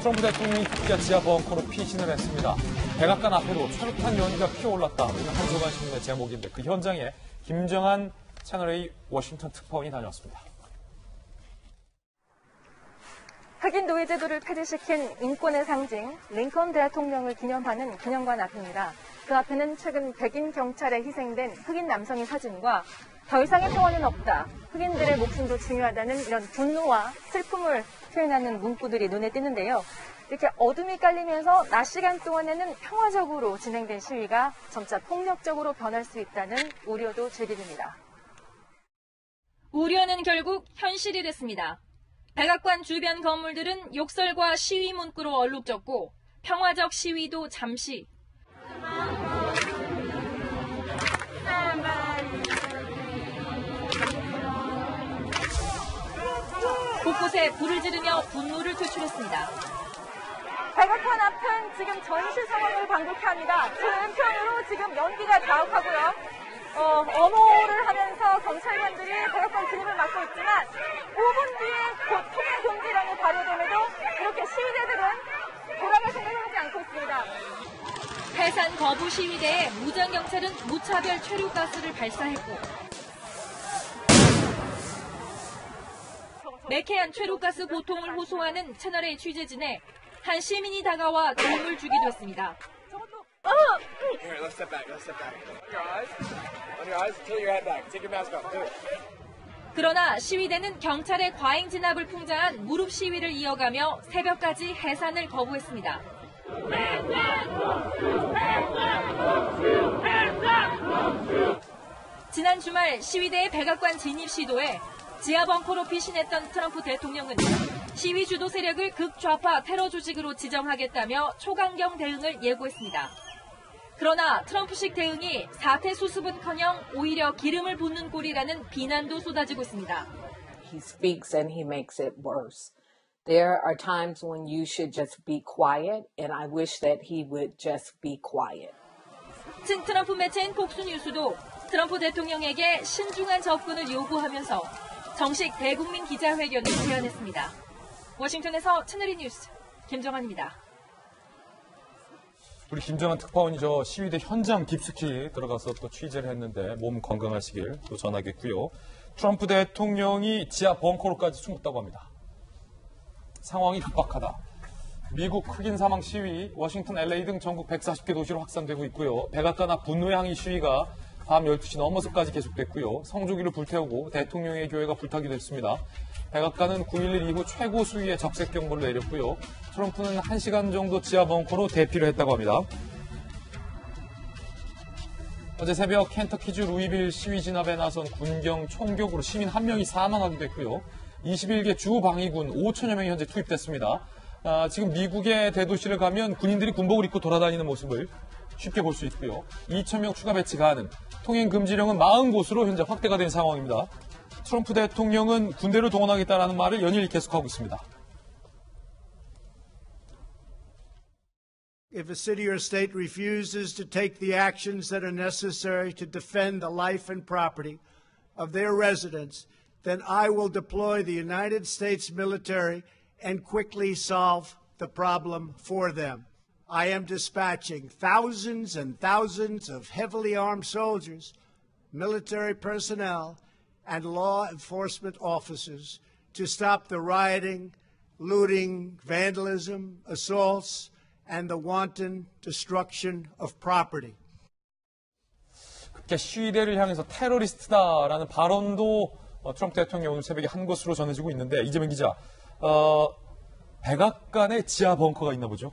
트럼프 대통령이 급기야 지하 벙커로 피신을 했습니다. 백악관 앞에도 철판 연기가 피어올랐다. 오늘 한조간 신문의 제목인데 그 현장에 김정한 채널A 워싱턴 특파원이 다녀왔습니다. 흑인 노예 제도를 폐지시킨 인권의 상징 링컨 대통령을 기념하는 기념관 앞입니다. 그 앞에는 최근 백인 경찰에 희생된 흑인 남성의 사진과 더 이상의 평화는 없다, 흑인들의 목숨도 중요하다는 이런 분노와 슬픔을 표현하는 문구들이 눈에 띄는데요. 이렇게 어둠이 깔리면서 낮 시간 동안에는 평화적으로 진행된 시위가 점차 폭력적으로 변할 수 있다는 우려도 제기됩니다. 우려는 결국 현실이 됐습니다. 백악관 주변 건물들은 욕설과 시위 문구로 얼룩졌고 평화적 시위도 잠시. 곳곳에 불을 지르며 분노를 표출했습니다. 백악관 앞은 지금 전시 상황을 방불케 합니다. 그 왼편으로 지금 연기가 자욱하고요. 엄호를 하면서 경찰관들이 백악관 진입을 막고 있지만 5분 뒤에 곧 통행 금지령이 발효됨에도 이렇게 시위대들은 돌아갈 생각을 하지 않고 있습니다. 해산 거부 시위대에 무장경찰은 무차별 최루가스를 발사했고 매캐한 최루가스 고통을 호소하는 채널A 취재진에 한 시민이 다가와 도움을 주기도 했습니다. Here, let's step back. On your eyes, tilt your head back. Take your mask off. Do it. 그러나 시위대는 경찰의 과잉 진압을 풍자한 무릎 시위를 이어가며 새벽까지 해산을 거부했습니다. 지난 주말 시위대의 백악관 진입 시도에 지하 벙커로 피신했던 트럼프 대통령은 시위 주도 세력을 극좌파 테러 조직으로 지정하겠다며 초강경 대응을 예고했습니다. 그러나 트럼프식 대응이 사태 수습은커녕 오히려 기름을 붓는 꼴이라는 비난도 쏟아지고 있습니다. He speaks and he makes it worse. There are times when you should just be quiet, and I wish that he would just be quiet. 친 트럼프 매체인 폭스뉴스도 트럼프 대통령에게 신중한 접근을 요구하면서 정식 대국민 기자회견을 제안했습니다. 워싱턴에서 채널A 뉴스 김정환입니다. 우리 김정한 특파원이 저 시위대 현장 깊숙이 들어가서 또 취재를 했는데 몸 건강하시길 또 전하겠고요. 트럼프 대통령이 지하 벙커로까지 숨었다고 합니다. 상황이 급박하다. 미국 흑인 사망 시위, 워싱턴, LA 등 전국 140개 도시로 확산되고 있고요. 백악관 앞 분노의 항의 시위가 밤 12시 넘어서까지 계속됐고요. 성조기를 불태우고 대통령의 교회가 불타기도 했습니다. 백악관은 9.11 이후 최고 수위의 적색 경보를 내렸고요. 트럼프는 1시간 정도 지하 벙커로 대피를 했다고 합니다. 어제 새벽 켄터키주 루이빌 시위 진압에 나선 군경 총격으로 시민 1명이 사망하기도 했고요. 21개 주 방위군 5천여 명이 현재 투입됐습니다. 지금 미국의 대도시를 가면 군인들이 군복을 입고 돌아다니는 모습을 쉽게 볼 수 있고요. 2,000명 추가 배치 가능. 통행 금지령은 40곳으로 현재 확대가 된 상황입니다. 트럼프 대통령은 군대를 동원하겠다라는 말을 연일 계속하고 있습니다. If a city or state refuses to take the actions that are necessary to defend the life and property of their residents, then I will deploy the United States military and quickly solve the problem for them. I am dispatching thousands and thousands of heavily armed soldiers, military personnel, and law enforcement officers to stop the rioting, looting, vandalism, assaults, and the wanton destruction of property. 시위대를 향해서 테러리스트다라는 발언도 트럼프 대통령이 오늘 새벽에 한 것으로 전해지고 있는데 이재명 기자, 백악관에 지하 벙커가 있나 보죠?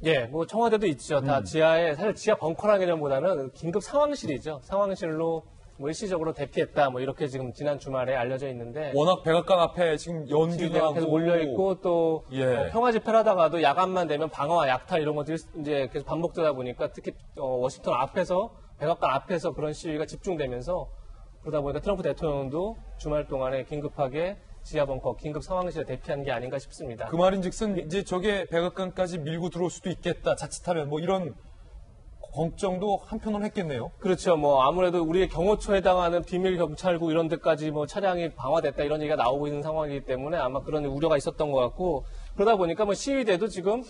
예, 뭐 청와대도 있죠. 다 지하에, 사실 지하 벙커라는 개념보다는 긴급 상황실이죠. 상황실로 뭐 일시적으로 대피했다, 뭐 이렇게 지금 지난 주말에 알려져 있는데. 워낙 백악관 앞에 지금 연기가 계속 몰려 있고 또 평화 집회를 하다가도 야간만 되면 방어와 약탈 이런 것들이 이제 계속 반복되다 보니까 특히 워싱턴 앞에서 백악관 앞에서 그런 시위가 집중되면서 그러다 보니까 트럼프 대통령도 주말 동안에 긴급하게 지하 벙커 긴급 상황실에 대피한 게 아닌가 싶습니다. 그 말인즉슨 이제 저게 백악관까지 밀고 들어올 수도 있겠다. 자칫하면 뭐 이런 걱정도 한편으로 했겠네요. 그렇죠. 뭐 아무래도 우리의 경호처에 해당하는 비밀 경찰국 이런 데까지 뭐 차량이 방화됐다 이런 얘기가 나오고 있는 상황이기 때문에 아마 그런 우려가 있었던 것 같고 그러다 보니까 뭐 시위대도 지금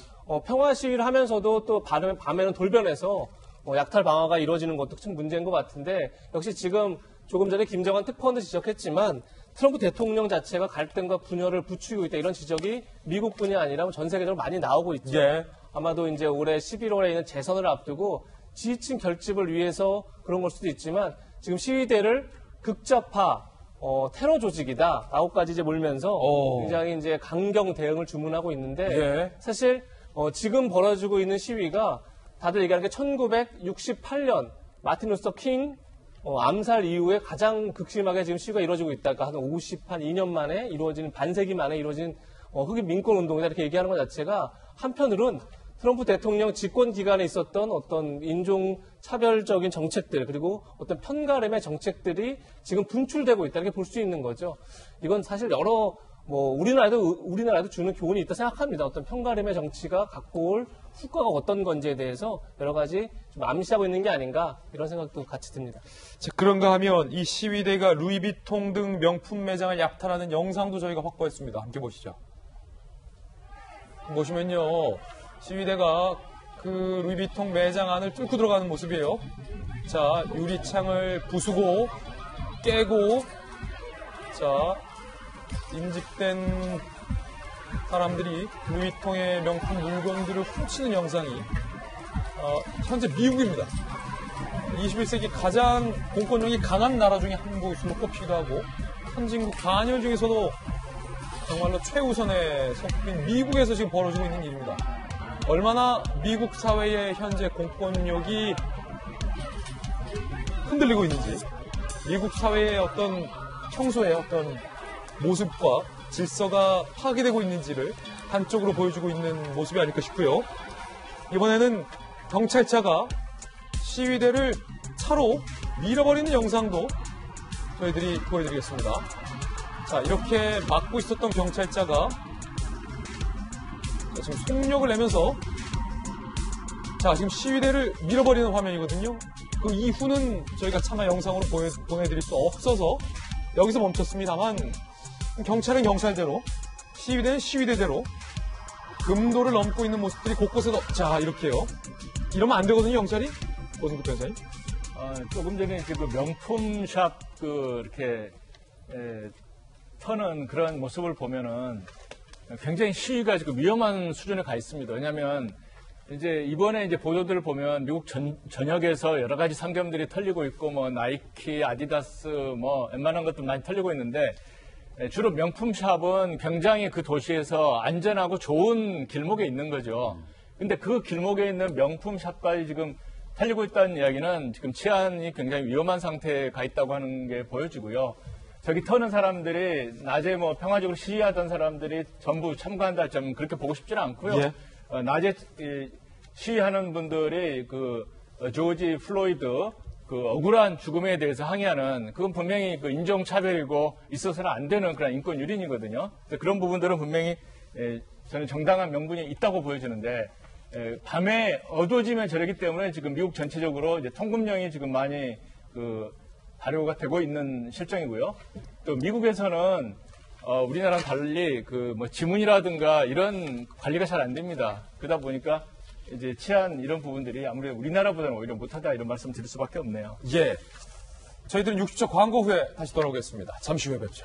평화 시위를 하면서도 또 밤에는 돌변해서 약탈 방어가 이루어지는 것도 참 문제인 것 같은데, 역시 지금 조금 전에 김정은 특파원도 지적했지만 트럼프 대통령 자체가 갈등과 분열을 부추기고 있다, 이런 지적이 미국뿐이 아니라 전 세계적으로 많이 나오고 있죠. 예. 아마도 이제 올해 11월에 있는 재선을 앞두고 지지층 결집을 위해서 그런 걸 수도 있지만, 지금 시위대를 극좌파 테러 조직이다라고까지 이제 몰면서 굉장히 이제 강경 대응을 주문하고 있는데, 예. 사실 지금 벌어지고 있는 시위가 다들 얘기하는 게 1968년 마틴 루서 킹 암살 이후에 가장 극심하게 지금 시위가 이루어지고 있다. 그러니까 한 2년 만에 이루어진, 반세기 만에 이루어진 흑인 민권 운동이다, 이렇게 얘기하는 것 자체가 한편으로는 트럼프 대통령 집권 기간에 있었던 어떤 인종 차별적인 정책들, 그리고 어떤 편가름의 정책들이 지금 분출되고 있다, 이렇게 볼 수 있는 거죠. 이건 사실 여러 우리나라도 주는 교훈이 있다 생각합니다. 어떤 편가름의 정치가 갖고 올 후과가 어떤 건지에 대해서 여러 가지 좀 암시하고 있는 게 아닌가, 이런 생각도 같이 듭니다. 자, 그런가 하면 이 시위대가 루이비통 등 명품 매장을 약탈하는 영상도 저희가 확보했습니다. 함께 보시죠. 보시면요, 시위대가 그 루이비통 매장 안을 뚫고 들어가는 모습이에요. 자, 유리창을 부수고 깨고, 자, 인집된 사람들이 루이비통의 명품 물건들을 훔치는 영상이 현재 미국입니다. 21세기 가장 공권력이 강한 나라 중에 한 곳으로 꼽히기도 하고, 선진국 반열 중에서도 정말로 최우선에 속힌 미국에서 지금 벌어지고 있는 일입니다. 얼마나 미국 사회의 현재 공권력이 흔들리고 있는지, 미국 사회의 어떤 평소의 어떤 모습과 질서가 파괴되고 있는지를 한쪽으로 보여주고 있는 모습이 아닐까 싶고요. 이번에는 경찰차가 시위대를 차로 밀어버리는 영상도 저희들이 보여드리겠습니다. 자, 이렇게 막고 있었던 경찰차가 지금 속력을 내면서, 자, 지금 시위대를 밀어버리는 화면이거든요. 그 이후는 저희가 차마 영상으로 보내드릴 수 없어서 여기서 멈췄습니다만, 경찰은 경찰대로, 시위대는 시위대대로 금도를 넘고 있는 모습들이 곳곳에서, 자, 이렇게요. 이러면 안 되거든요, 경찰이. 고승국 변호사님. 조금 전에 그 명품샵 이렇게 터는 그런 모습을 보면은 굉장히 시위가 지금 위험한 수준에 가 있습니다. 왜냐하면 이제 이번에 이제 보도들을 보면 미국 전역에서 여러 가지 상점들이 털리고 있고, 뭐 나이키, 아디다스, 뭐 웬만한 것들 많이 털리고 있는데, 주로 명품샵은 굉장히 그 도시에서 안전하고 좋은 길목에 있는 거죠. 근데 그 길목에 있는 명품샵까지 지금 털리고 있다는 이야기는 지금 치안이 굉장히 위험한 상태에 가 있다고 하는 게 보여지고요. 저기 터는 사람들이 낮에 뭐 평화적으로 시위하던 사람들이 전부 참가한다, 좀 그렇게 보고 싶지는 않고요. 예. 낮에 시위하는 분들이 그 조지 플로이드 그 억울한 죽음에 대해서 항의하는, 그건 분명히 그 인종차별이고 있어서는 안 되는 그런 인권 유린이거든요. 그래서 그런 부분들은 분명히 저는 정당한 명분이 있다고 보여지는데, 밤에 어두워지면 저러기 때문에 지금 미국 전체적으로 이제 통금령이 지금 많이 발효가 되고 있는 실정이고요. 또 미국에서는 우리나라랑 달리 그 뭐 지문이라든가 이런 관리가 잘 안 됩니다. 그러다 보니까 이제 치안 이런 부분들이 아무래도 우리나라보다는 오히려 못하다, 이런 말씀 드릴 수밖에 없네요. 예. 저희들은 60초 광고 후에 다시 돌아오겠습니다. 잠시 후에 뵙죠.